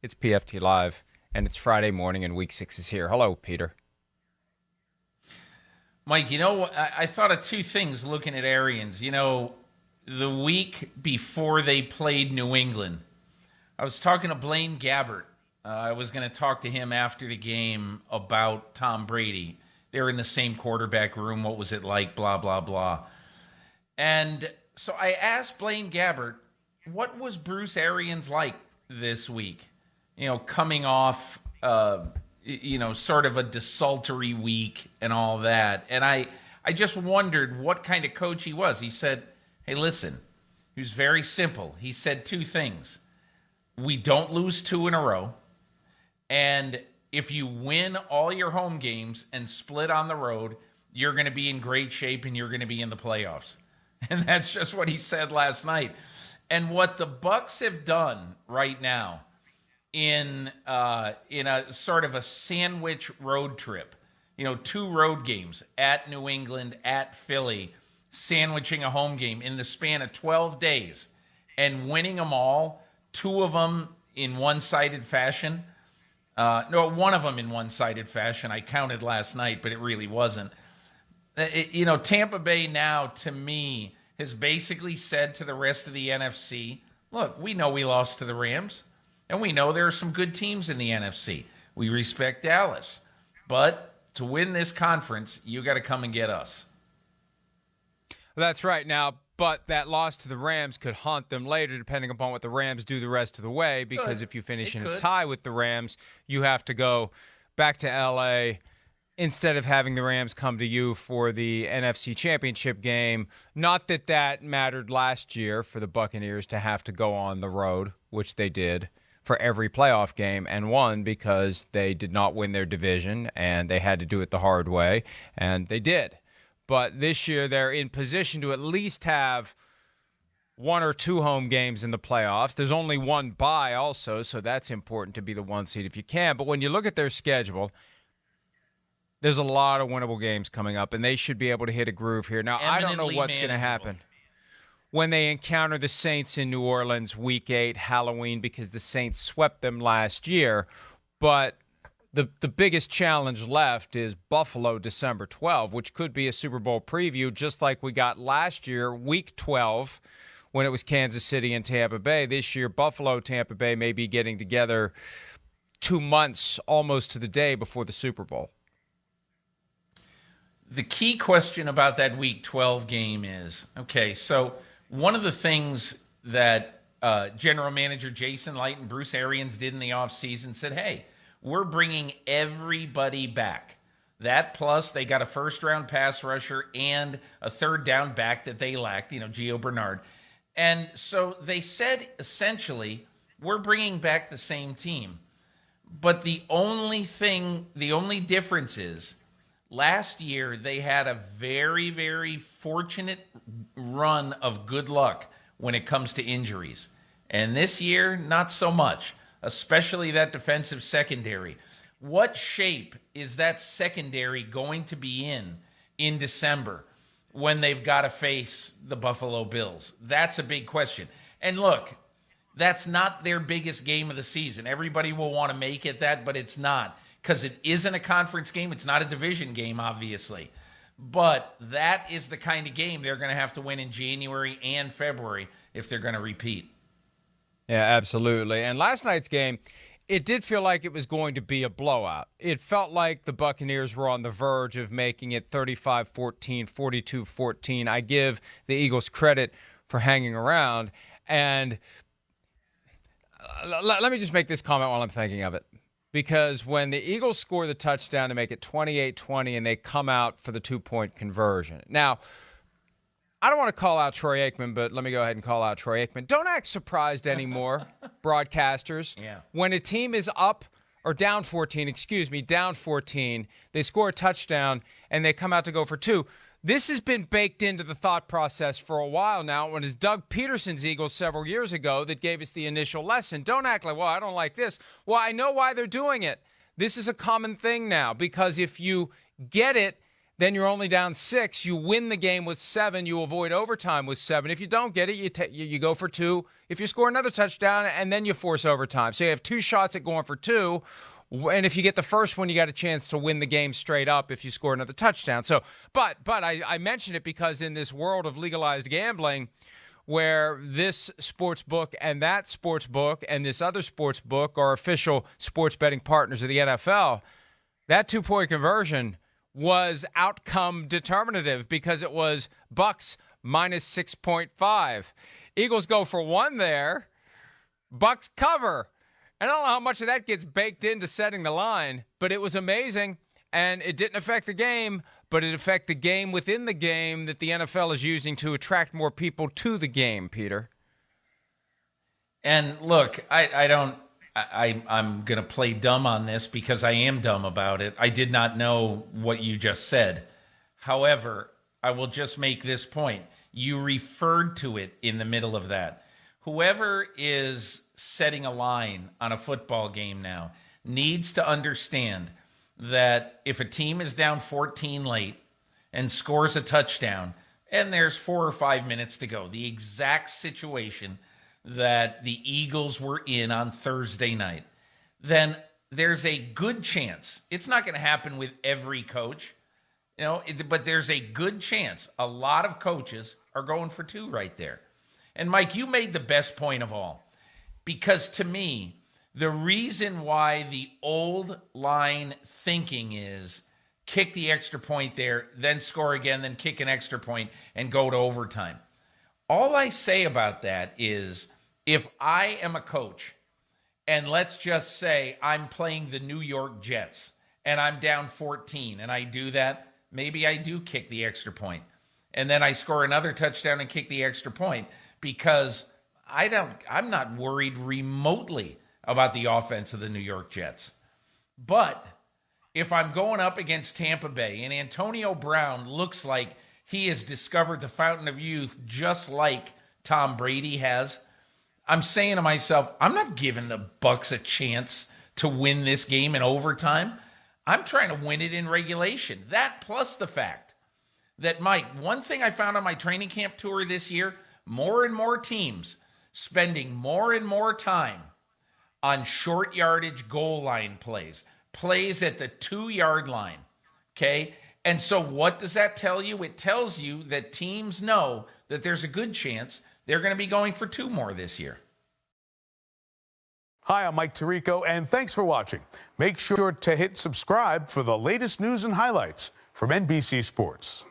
It's PFT Live, and it's Friday morning, and Week 6 is here. Hello, Peter. Mike, I thought of two things looking at Arians. The week before they played New England, I was talking to Blaine Gabbert. I was going to talk to him after the game about Tom Brady. They were in the same quarterback room. What was it like? Blah, blah, blah. And so I asked Blaine Gabbert, what was Bruce Arians like this week? Coming off, sort of a desultory week and all that. And I just wondered what kind of coach he was. He said, hey, listen, he was very simple. He said two things. We don't lose two in a row. And if you win all your home games and split on the road, you're going to be in great shape and you're going to be in the playoffs. And that's just what he said last night. And what the Bucs have done right now in a sort of a sandwich road trip, two road games at New England, at Philly, sandwiching a home game in the span of 12 days and winning them all, two of them in one-sided fashion. One of them in one-sided fashion. I counted last night, but it really wasn't. Tampa Bay now, to me, has basically said to the rest of the NFC, look, we know we lost to the Rams, and we know there are some good teams in the NFC. We respect Dallas. But to win this conference, you got to come and get us. That's right. Now, but that loss to the Rams could haunt them later, depending upon what the Rams do the rest of the way, because if you finish in a tie with the Rams, you have to go back to L.A., instead of having the Rams come to you for the NFC Championship game. Not that that mattered last year for the Buccaneers to have to go on the road, which they did for every playoff game and won because they did not win their division and they had to do it the hard way, and they did. But this year they're in position to at least have one or two home games in the playoffs. There's only one bye also, so that's important to be the one seed if you can. But when you look at their schedule, there's a lot of winnable games coming up, and they should be able to hit a groove here. Now, I don't know what's going to happen when they encounter the Saints in New Orleans Week 8, Halloween, because the Saints swept them last year. But the biggest challenge left is Buffalo December 12, which could be a Super Bowl preview, just like we got last year, Week 12, when it was Kansas City and Tampa Bay. This year, Buffalo, Tampa Bay may be getting together 2 months almost to the day before the Super Bowl. The key question about that Week 12 game is, okay, so one of the things that General Manager Jason Light and Bruce Arians did in the offseason said, hey, we're bringing everybody back. That plus they got a first-round pass rusher and a third down back that they lacked, Gio Bernard. And so they said, essentially, we're bringing back the same team. But the only difference is, last year, they had a very, very fortunate run of good luck when it comes to injuries. And this year, not so much, especially that defensive secondary. What shape is that secondary going to be in December when they've got to face the Buffalo Bills? That's a big question. And look, that's not their biggest game of the season. Everybody will want to make it that, but it's not. Because it isn't a conference game. It's not a division game, obviously. But that is the kind of game they're going to have to win in January and February if they're going to repeat. Yeah, absolutely. And last night's game, it did feel like it was going to be a blowout. It felt like the Buccaneers were on the verge of making it 35-14, 42-14. I give the Eagles credit for hanging around. And let me just make this comment while I'm thinking of it. Because when the Eagles score the touchdown to make it 28-20 and they come out for the two-point conversion. Now, I don't want to call out Troy Aikman, but let me go ahead and call out Troy Aikman. Don't act surprised anymore, broadcasters. Yeah. When a team is up or down 14, they score a touchdown and they come out to go for two. This has been baked into the thought process for a while now. When it's Doug Peterson's Eagles several years ago that gave us the initial lesson. Don't act like, well, I don't like this. Well, I know why they're doing it. This is a common thing now because if you get it, then you're only down 6. You win the game with 7. You avoid overtime with 7. If you don't get it, you go for 2. If you score another touchdown, and then you force overtime. So you have 2 shots at going for 2. And if you get the first one, you got a chance to win the game straight up if you score another touchdown. So, but I mention it because in this world of legalized gambling, where this sports book and that sports book and this other sports book are official sports betting partners of the NFL, that 2-point conversion was outcome determinative because it was Bucks minus 6.5. Eagles go for 1 there. Bucks cover. And I don't know how much of that gets baked into setting the line, but it was amazing. And it didn't affect the game, but it affected the game within the game that the NFL is using to attract more people to the game, Peter. And look, I'm going to play dumb on this because I am dumb about it. I did not know what you just said. However, I will just make this point. You referred to it in the middle of that. Whoever is setting a line on a football game now needs to understand that if a team is down 14 late and scores a touchdown and there's 4 or 5 minutes to go, the exact situation that the Eagles were in on Thursday night, then there's a good chance. It's not going to happen with every coach, but there's a good chance a lot of coaches are going for 2 right there. And Mike, you made the best point of all, because to me, the reason why the old line thinking is kick the extra point there, then score again, then kick an extra point and go to overtime. All I say about that is if I am a coach and let's just say I'm playing the New York Jets and I'm down 14 and I do that, maybe I do kick the extra point. And then I score another touchdown and kick the extra point because I'm not worried remotely about the offense of the New York Jets. But if I'm going up against Tampa Bay and Antonio Brown looks like he has discovered the fountain of youth just like Tom Brady has, I'm saying to myself, I'm not giving the Bucs a chance to win this game in overtime. I'm trying to win it in regulation. That plus the fact that, Mike, one thing I found on my training camp tour this year, more and more teams spending more and more time on short yardage goal line plays at the 2-yard line, okay? And so what does that tell you? It tells you that teams know that there's a good chance they're going to be going for 2 more this year. Hi, I'm Mike Tirico, and thanks for watching. Make sure to hit subscribe for the latest news and highlights from NBC Sports.